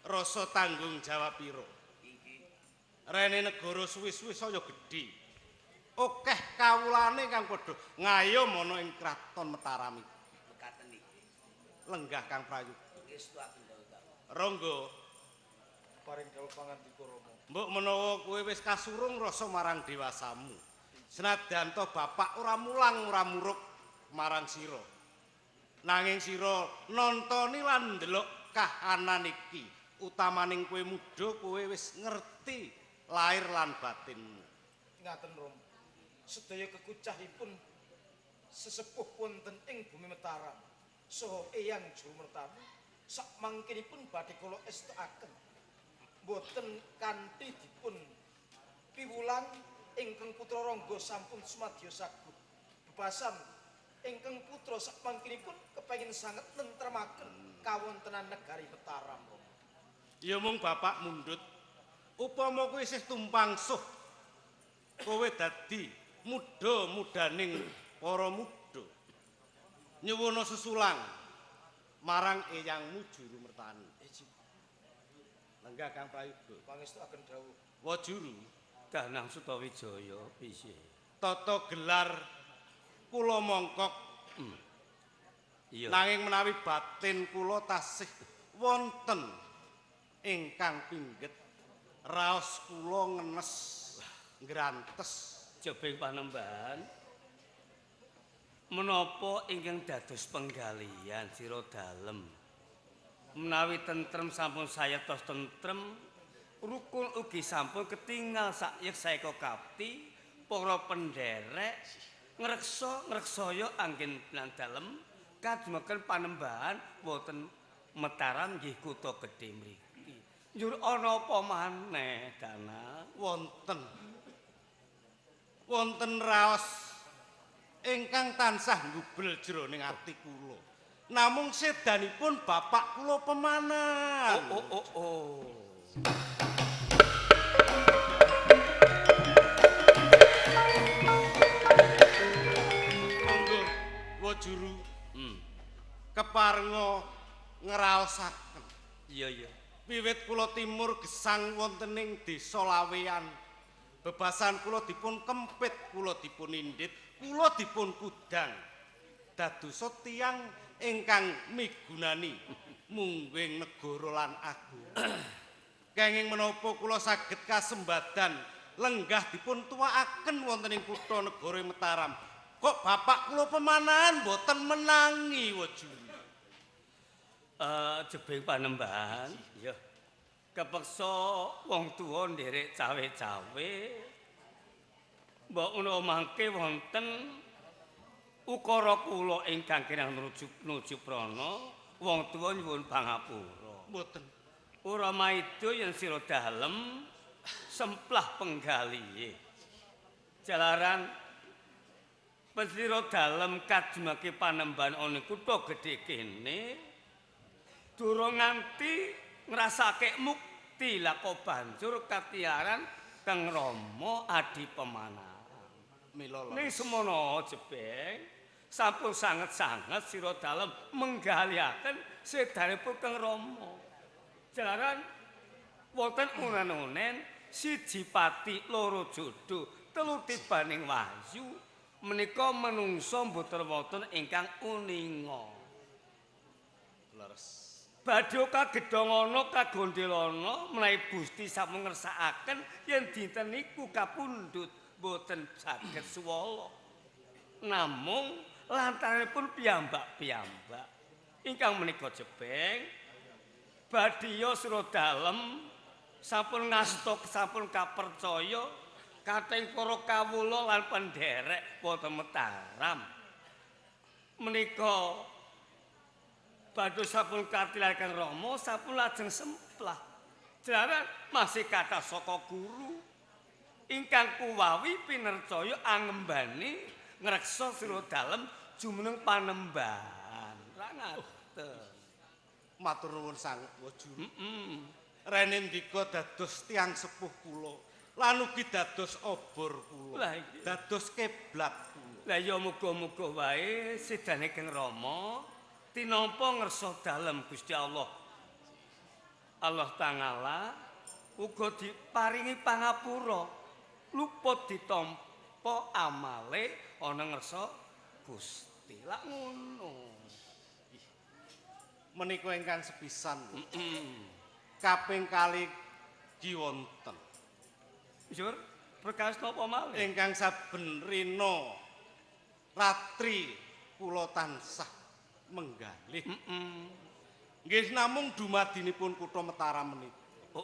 rasa tanggung jawab pira. Rene negara suwi-suwi saya gedhe. Akeh kawulane kang padha ngayom ana ing kraton Mataram iki. Mekaten niki. Lenggah Kang Prayoga. Ngestuaken dawuh. Ronggo, Paring dawuh pangandika Rama. mbok menawa kowe wis kasurung rasa marang dewasamu. Senadyan to bapak ora mulang ora muruk marang sira. Nanging sira nontoni lan ndelok kahanan iki. Utamaning kowe muda kowe wis ngerti lair lan batinmu. Ngaten Rom. Sedaya kekucahipun sesepuh wonten ing bumi Mataram saha Eyang Juru Mertani sak mangkinipun badhe kula estakaken. Boten kanthi dipun piwulang ingkang putra Rangga sampun sumadya sagut. Bebasan ingkang putra sak mangkinipun kepengin sanget nentremaken kawontenan negari Mataram. Ya mung bapak mundhut. Upama kowe isih tumpangsuh kowe dadi muda-mudaning para muda. Nyuwuna susulang marang eyangmu Juru Mertani. Lenggah Kang Prayoga. Pangestuaken dawuh. Wa Juru, Danang Sutawijaya piye? tata gelar kula mongkok. Iya. Nanging menawi batin kula tasih wonten ingkang pingget, raos kula ngenes ngrantes. Jebing Panembahan. Menapa ingkang dados penggalian sira dalem? Menawi tentrem sampun sayetos tentrem, rukun ugi sampun ketinggal sayekseka kapti, para pendherek ngreksa-ngreksaya anggen lan dalem kadumeken Panembahan wonten Mataram nggih kutha gedhe mriki. Njur ana apa maneh, Dana? Wonten raos ingkang tansah nggubel jroning ati kula. Namung sedanipun bapak kula pemanan. Oh. Monggo wa Juru. Keparenga ngraosaken. Iya. Wiwit kula timur gesang wonten ing Desa Laweyan. Bebasan kula dipun kempit, kula dipun indit, kula dipun kudang. Dadosa tiyang ingkang migunani mungging negara lan agung. Kenging menapa kula saged kasembadan lenggah dipun tuwakaken wonten ing kutha negara Mataram. Kok bapak kula pemanahan mboten menangi wa Juru. Jebing Panembahan, ya. Kepeksa wong tuwa nderek cawe-cawe. Mbok menawa mangke wonten ukara kula ingkang kirang nuju prana, wong tuwa nyuwun pangapura. Mboten. Ora maido yen sira dalem semplah penggalihe. Jalaran pesira dalem kajemake panembahan ana kutha gedhe kene durung nganti ngrasake mukti lah kok banjur katiaran Kang Rama adi pemanahan. Mila Ning semono jebeng sampun sanget-sanget sira dalem menggalihaken sedanipun Kang Rama. Jalaran wonten unen-unen siji pati loro jodoh telu tibaning wahyu menika menungso mboten wonten ingkang uninga. Leres. Badhe kagedhongono kagondelana menawi Gusti sampun ngersakaken yen dinten niku kapundhut boten saged suwala. Namung lantaranipun piyambak-piyambak ingkang menika jebeng badhiya sira dalem sampun ngasta sampun kapercaya kating para kawula lan pendherek wonten Mataram. Menika badhe sampun katilaken Rama sampun lajeng semplah. Jalaran masih kathah saka guru ingkang kuwawi pinercaya angembani ngreksa sira dalem jumeneng panembahan. Ra ngaten. Matur nuwun sanget Wajuru. Rene ndika dados tiyang sepuh kula lan ugi dados obor kula. Dados kiblat kula. Lah ya muga-muga wae sedane Kang Rama tinampa ngersa dalem Gusti Allah. Allah Ta'ala uga diparingi pangapura luput ditampa amale ana ngersa Gusti. Lah ngono. Menika ingkang sepisan. Kaping kalih wonten. Jur, perkawis napa malih? Ingkang saben rina ratri kula tansah menggalih. Nggih namung dumadinipun kutha Mataram menika.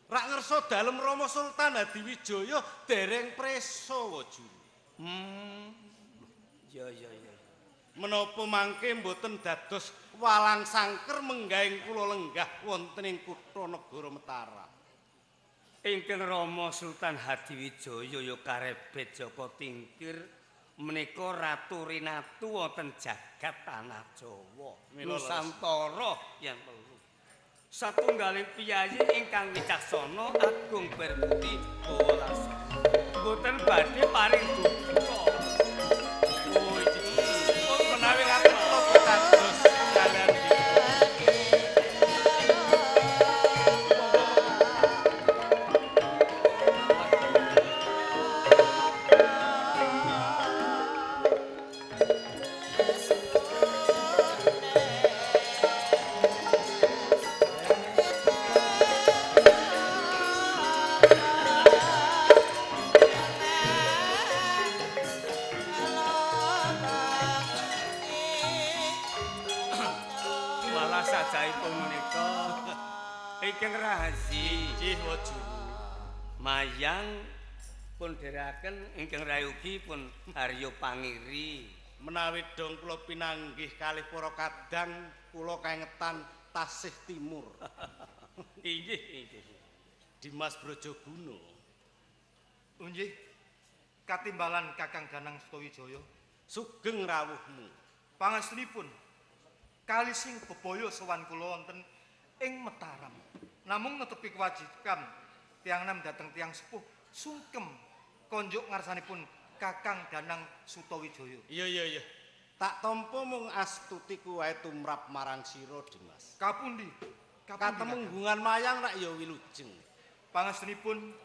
Rak ngersa dalem Rama Sultan Hadiwijaya dereng presa Wajuru. Ya. Menapa mangke mboten dados walang sangker menggahing kula lenggah wonten ing kutha negara Mataram. Ingkang Rama Sultan Hadiwijaya ya karebet Jaka Tingkir menika Ratu Rinatu wonten jagat tanah Jawa. Nusantara yen perlu. Satunggaling piyayi ingkang wicaksana agung berbudi bawalasa. Mboten badhe paring duka. Menawi kula dados kalian sajaipun menika ingkang rahasi nggih Wajuru. Mayang pun dherekaken ingkang rayugi pun Harya Pangiri. Menawi dong kula pinanggih kalih para kadang kula kaengetan tasih timur. Inggih. Dimas Brajaguna. Nggih. Katimbalan Kakang Danang Sutawijaya. Sugeng rawuhmu. Pangastunipun kali sing bebaya sowan kula wonten ing Mataram. Namung netepi kewajiban tiyang nam dhateng tiyang sepuh sungkem konjuk ngarsanipun Kakang Danang Sutawijaya. Iya. Tak tampa mung astutiku wae tumrap marang sira, Dimas. Kapundi? Katemunggungan mayang rak ya wilujeng. Pangastunipun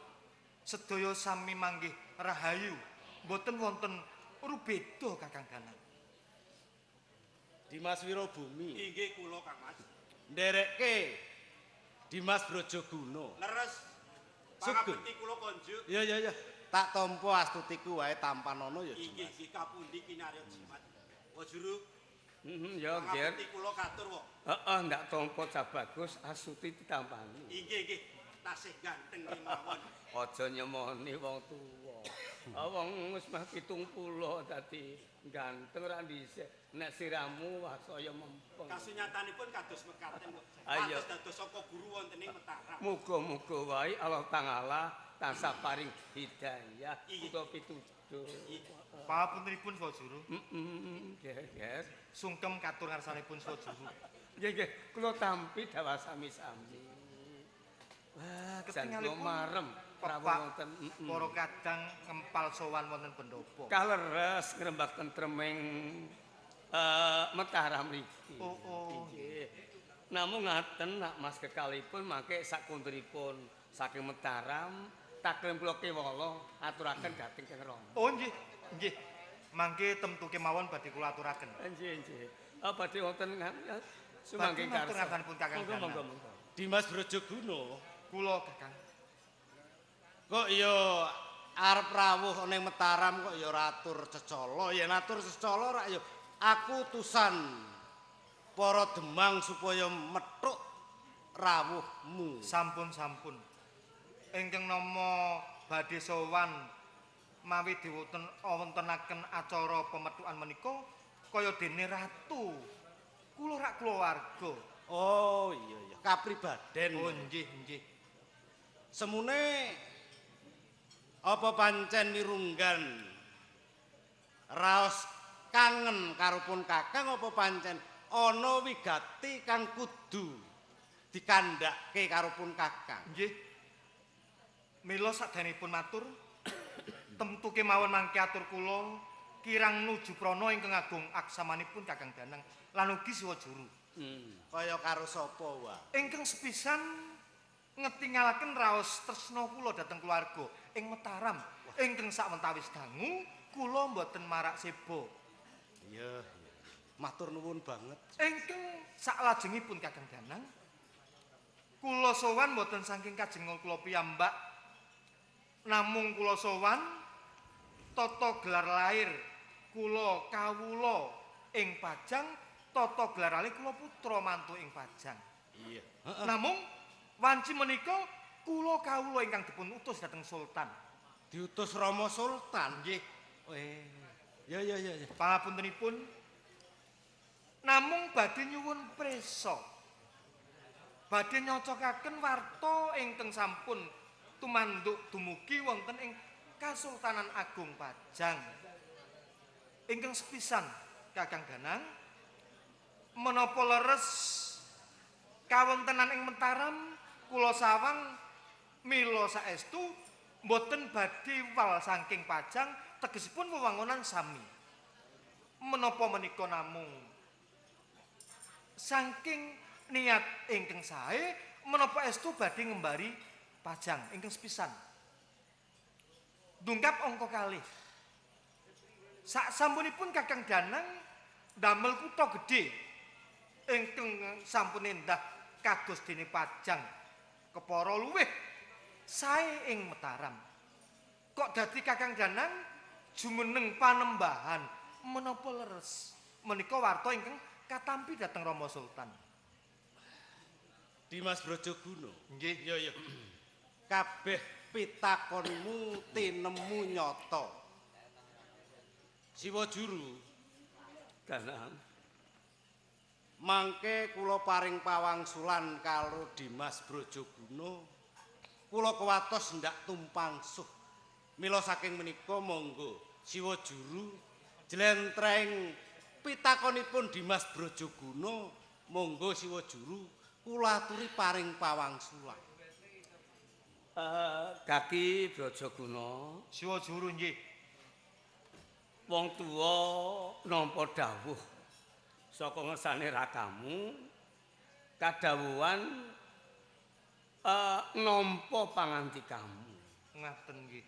sedaya sami manggih rahayu. Mboten wonten rubeda Kakang Danang. Dimas Wirabumi. Inggih kula Kang Mas. Nderekke Dimas Brajaguna. Leres. Sugeng. Pangabekti kula konjuk. Iya. Tak tampa astutiku wae tampanana ya Inggih Dimas. nggih kapundi kinarya jimat. Wajuru. Ya nggih. Pangabekti kula katur kok. Heeh, ndak tampa cah bagus asuti ditampani. Inggih. Tasih ganteng kemawon. Aja nyemoni wong tuwa. Wong wis mah 70 dadi ganteng ra dhisik. Nek siramu wasaya mempeng. Kasunyatanipun kados mekaten kok. Ayo. Kados dados saka guru wonten ing Mataram. Muga-muga wae Allah Taala tansah paring hidayah Iya. utawa pitutur. Papuntenipun Swajuru. Nggih. Sungkem katur ngarsanipun Swajuru. Nggih, kula tampi dawa sami-sami. Wah, ketingalipun marem rawuh wonten. Para kadang ngempal sowan wonten pendopo. Kaleres ngrembak tentreming Mataram mriki. Oh. Nggih. Namung ngaten nak Mas kekalipun mangke sakunturipun saking Mataram taklem kula kewala aturaken dhateng Kang Rama. Oh nggih. Mangke temtu kemawon badhe kula aturaken. Nggih. Badhe wonten sumangke Badhe matur karsa. ngarsanipun Kakang Danang. Monggo. Dimas Brajaguna. Kula Kakang. Kok ya arep rawuh ning Mataram kok ya ora atur cecala. Yen atur cecala rak ya aku utusan para Demang supaya methuk rawuhmu. Sampun. Ingkang nama badhe sowan mawi diwontenaken acara pemetukan menika kaya dene ratu. Kula rak kulawarga. Oh iya. Kapribaden. Oh nggih. Semune apa pancen mirunggan raos kangen karupun Kakang apa pancen ana wigati kang kudu dikandhake karupun Kakang. Nggih. Mila sakdanipun matur temtu kemawon mangke atur kula kirang nuju prana ingkang agung aksamanipun Kakang Danang lan ugi Swajuru. Kaya karo sapa wae. Ingkang sepisan ngetingalaken raos tresna kula dhateng keluarga ing Mataram. Ingkang sakwentawis dangu kula mboten marak sebo. Iya. Matur nuwun banget. Ingkang saklajengipun Kakang Danang kula sowan mboten saking kajeng kula piyambak namung kula sowan tata gelar lair kula kawula ing Pajang tata gelar alih kula putra mantu ing Pajang. Iya. Namung wanci menika kula kawula ingkang dipun utus dhateng Sultan. Diutus Rama Sultan. Nggih. Ya. Pangapuntenipun namung badhe nyuwun prisa. Badhe nyocokaken warta ingkang sampun tumanduk dumugi wonten ing Kasultanan Agung Pajang. Ingkang sepisan Kakang Danang menapa leres kawontenan ing Mataram kula sawang mila saestu mboten badhe wal saking Pajang tegesipun wewangunan sami. Menapa menika namung saking niat ingkang sae menapa estu badhe ngembari Pajang ingkang sepisan. Dungkap angka kalih. Sasampunipun Kakang Danang damel kutha gedhe ingkang sampun endah kados dene Pajang kepara luwih sae ing Mataram. Kok dadi Kakang Danang jumeneng panembahan menapa leres menika warta ingkang katampi dhateng Rama Sultan. Dimas Brajaguna. Nggih. Ya. Kabeh pitakonmu tinemu nyata. Siwajuru, Danang. mangke kula paring pawangsulan karo Dimas Brajaguna. Kula kuwatos ndak tumpangsuh. Mila saking menika monggo Siwajuru jlentreng pitakonipun Dimas Brajaguna, monggo Siwajuru kula aturi paring pawangsulan. Kaki Brajaguna, Siwajuru nggih. wong tuwa nampa dawuh saka ngersane rakamu kadhawuhan nampa pangantikamu. Ngaten nggih.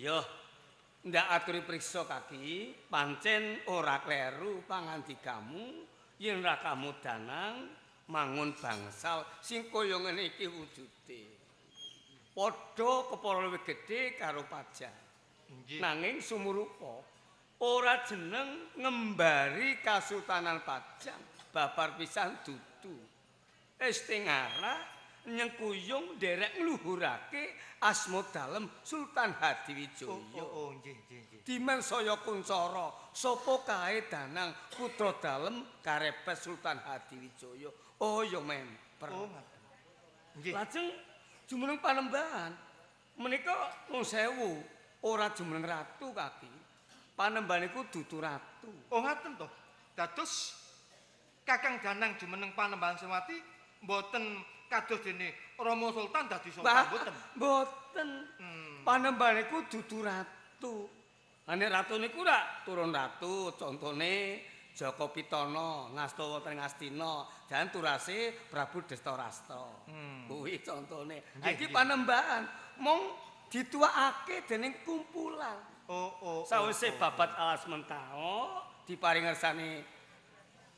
Yo, ndak aturi priksa Kaki, pancen ora kleru pangantikamu yen rakamu Danang mangun bangsal sing kaya ngene iki wujude. Padha kepara luwih gedhe karo Pajang. Nggih. Nanging sumurupa ora jeneng ngembari Kasultanan Pajang babar pisan dudu. Estingarah nyengkuyung nderek ngluhurake asma dalem Sultan Hadiwijaya. Nggih. Dimen saya kuncara sapa kae danang putra dalem karepes Sultan Hadiwijaya. Oh ya memper. Oh, ngaten. Nggih. Lajeng jumeneng panembahan menika wong sewu ora jumeneng ratu kaki. Panembahan iku dudu ratu. Oh, ngaten to. Dados Kakang Danang jumeneng panembahan Semati mboten kados dene Rama Sultan dadi sultan mboten. Mboten. Panembahan iku dudu ratu. Ane ratu niku rak turun ratu, contone Jaka Pitana, ngasta wonten Ngastina, dan turase Prabu Destarastra. Kuwi contone. Iki panembahan mung dituwakake dening kumpulan. Sawise babat alas mentao diparing ngersane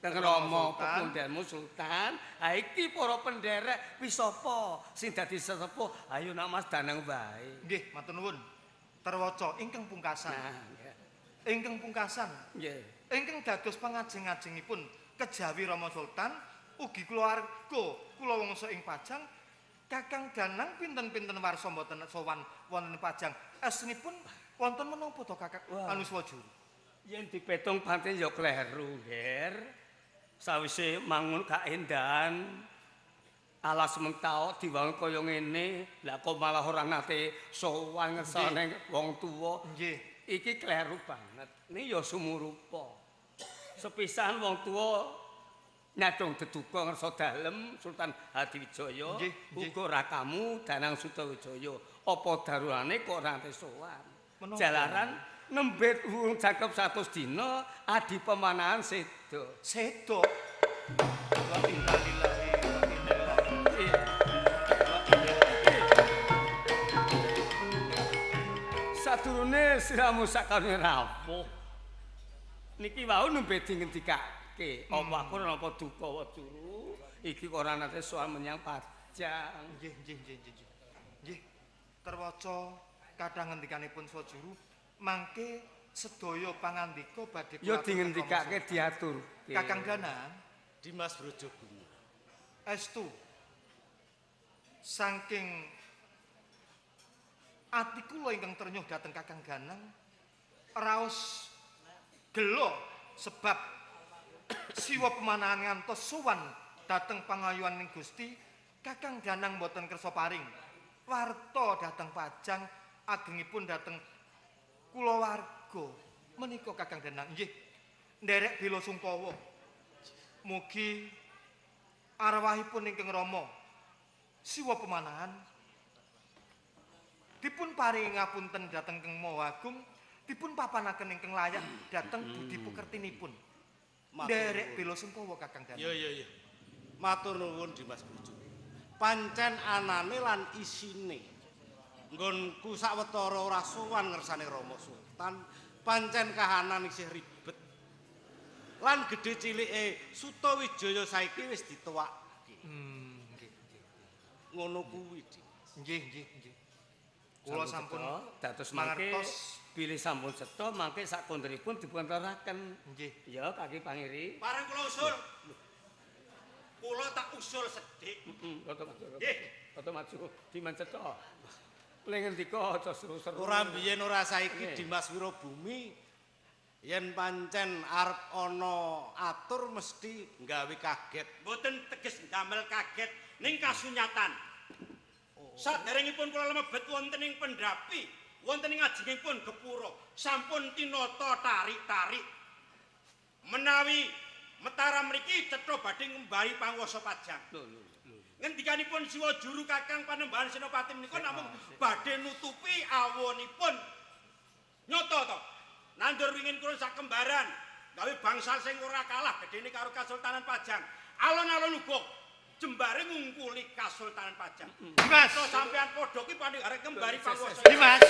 Kang Rama pepundenmu Sultan. Ha iki para penderek wis sapa sing dadi sesepuh? Ayo nak Mas Danang wae. Nggih, matur nuwun. Terwaca ingkang pungkasan. Ingkang pungkasan. Nggih. Ingkang dados pangajeng-ajengipun kejawi Rama Sultan ugi keluarga kula wangsa ing Pajang. Kakang Danang pinten-pinten warsa mboten sowan wonten Pajang. Aslinipun wonten menapa to Kakang Anuswajuru? Yen dipetung pancen ya kleru, Ger. Sawise mangun kaendahan alas mentao diwangun kaya ngene, lah kok malah ora nate sowan ngersane wong tuwa. Nggih. Iki kleru banget. Ini ya sumurupa. Sepisan wong tuwa nyadong deduka ngersa dalem Sultan Hadiwijaya, uga rakamu Danang Sutawijaya. Apa darurane kok ora nate sowan? Jalaran nembet wong cakep 100 dina adi pemanahan sedo. Sedo. Wa inna lillahi wa inna ilaihi sadurunge siramu sakane rapuh. Niki wau nembe dingendikake, apa aku napa duka Wajuru, iki kok ora nate soal menyang Pajang. Nggih. Terwaca kathah ngendikanipun Swajuru mangke sedaya pangandika badhe Ya dingendikake diatur. Kakang Danang, Dimas Brajaguna. estu saking ati kula ingkang ternyuh dhateng Kakang Danang raos gelo sebab siwa pemanahan ngantos sowan dhateng pangayuan ning Gusti Kakang Danang boten kersa paring warta dhateng Pajang agengipun dhateng kulawarga menika Kakang Danang nggih nderek bela sungkawa mugi arwahipun ingkang Rama siwa pemanahan dipun paringi ngapunten dhateng Kang Maha Agung dipun papanaken ingkang layak dhateng budi pekertinipun nderek bela sungkawa Kakang Danang. Ya. Matur nuwun Dimas Brajaguna. Pancen anane lan isine nggonku sawetara ora sowan ngersane Rama Sultan, pancen kahanan isih ribet. Lan gedhe cilike Sutawijaya saiki wis dituwake. Nggih. Ngono kuwi, Nggih. Kula sampun dados mangke bilih sampun setha mangke sakondheripun dipunteraken. Nggih. Ya kaki pangiri. Bareng kula usul. Kula tak usul sedhik. Kata maju diman cetha. Ning ngendika aja seru-seru. Ora biyen ora saiki Dimas Wirabumi yen pancen arep ana atur mesti nggawe kaget. Mboten teges damel kaget ning kasunyatan. Saderengipun kula mlebet wonten ing pendapi, wonten ing ajengipun gepura, sampun tinata tarik-tarik. Menawi Metara mriki cetha badhe ngembari panguwasa Pajang. Ngendikanipun Siwa Juru Kakang Panembahan Senopati menika namung badhe nutupi awonipun. Nyoto to. Nandur wingin kula sak kembaran, gawe bangsal sing ora kalah gedene karo Kasultanan Pajang. Alon-alon uga jembare ngungkuli Kasultanan Pajang. Dimas, So sampean padha ki pandhe arek kembari panguwasa. Dimas.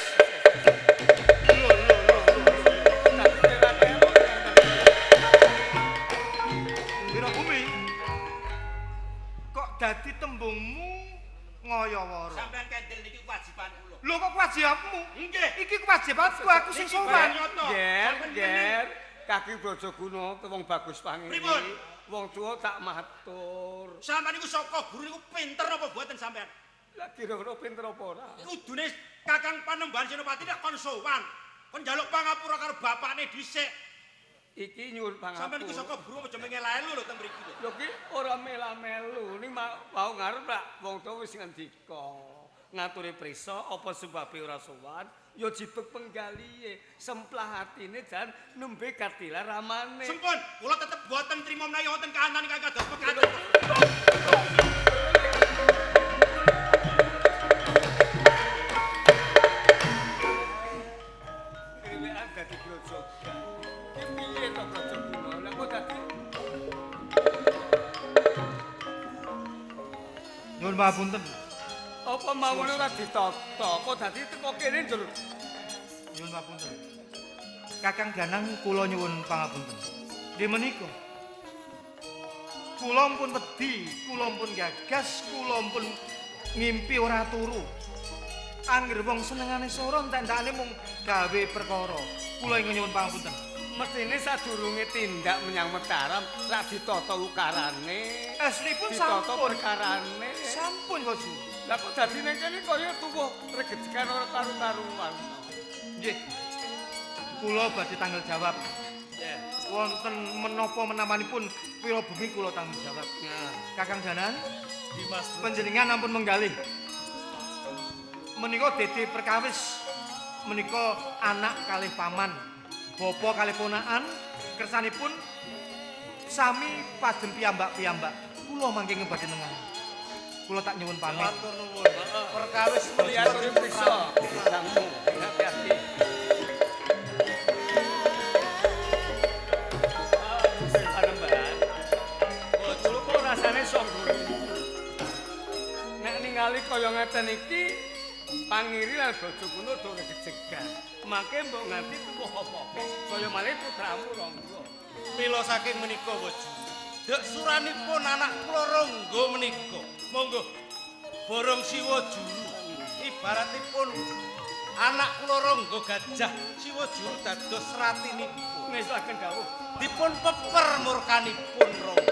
Wirabumi. Kok dadi tembungmu ngayawara? Sampean kendel niki kewajiban kula. Lho kok kewajibanmu? Nggih. Iki kewajibanku aku sing sowan. Ger, kaki Brajaguna wong bagus pangiri. Pripun? Wong tuwa tak matur. matur. Sampeyan niku saka guru niku pinter napa boten sampeyan? Lah kira-kira pinter apa ora? Kudune Kakang Panembahan Senopati nek kon sowan, kon njaluk pangapura karo bapakne dhisik. Iki nyuwun Sampeyan niku pangapura. saka guru aja mengelaelu lho teng mriki lho. Lho ki ora mela-melu, ning mau ngarep lak wong tuwa wis ngendika. Ngaturi prisa apa sebabe ora sowan, ya jibeg penggalihe, semplah atine jan nembe katila ramane. Sampun, kula tetep boten trima menawi wonten kahanan ingkang kados pekaten. Dhewean dadi grojogan. Ki piye to grojogan? Lah kok dadi Nyuwun pangapunten. apa mawon ora ditata? Kok dadi teko kene njur Nyuwun pangapunten. Kakang Danang kula nyuwun pangapunten. Nggih menika. Kula pun wedi, kula pun gagas, kula pun ngimpi ora turu. Angger wong senengane sora entek-entekane mung gawe perkara. Kula ingkang nyuwun pangapunten. mestine sadurunge tindak menyang Mataram lak ditata ukarane. Asripun Ditata sampun. perkarane. Sampun Kosu. Lah kok dadi ning kene kaya tuwuh regejekan ora karu-karuan. Nggih. Kula badhe tanggung jawab. Ya. Wonten menapa menawanipun pira bengi kula tanggung jawab. Nah, Kakang Danan, Dimas panjenengan ampun menggalih. Menika dede perkawis. Menika anak kalih paman, bapa kalih ponakan, kersanipun sami pajem piyambak-piyambak. Kula mangke ngebadhe nengan. Kula tak nyuwun pamit. matur nuwun. Perkawis lihaturi prisa. Sangmu, hati-hati. Panembahan. Dulu kok rasane sombong. Nek ningali kaya ngeten iki, pangiri lan bojo kuno do regejegan. Mangke mbok nganti tuwuh apa-apa. Kaya malih putramu Rangga. Mila saking menika Woju. Dek suranipun anak kula Rangga menika. Monggo borong siwa juru. Ibaratipun anak kula Rangga gajah siwa juru dados ratinipun. Mesaken dawuh. Dipun peper murkanipun Rangga.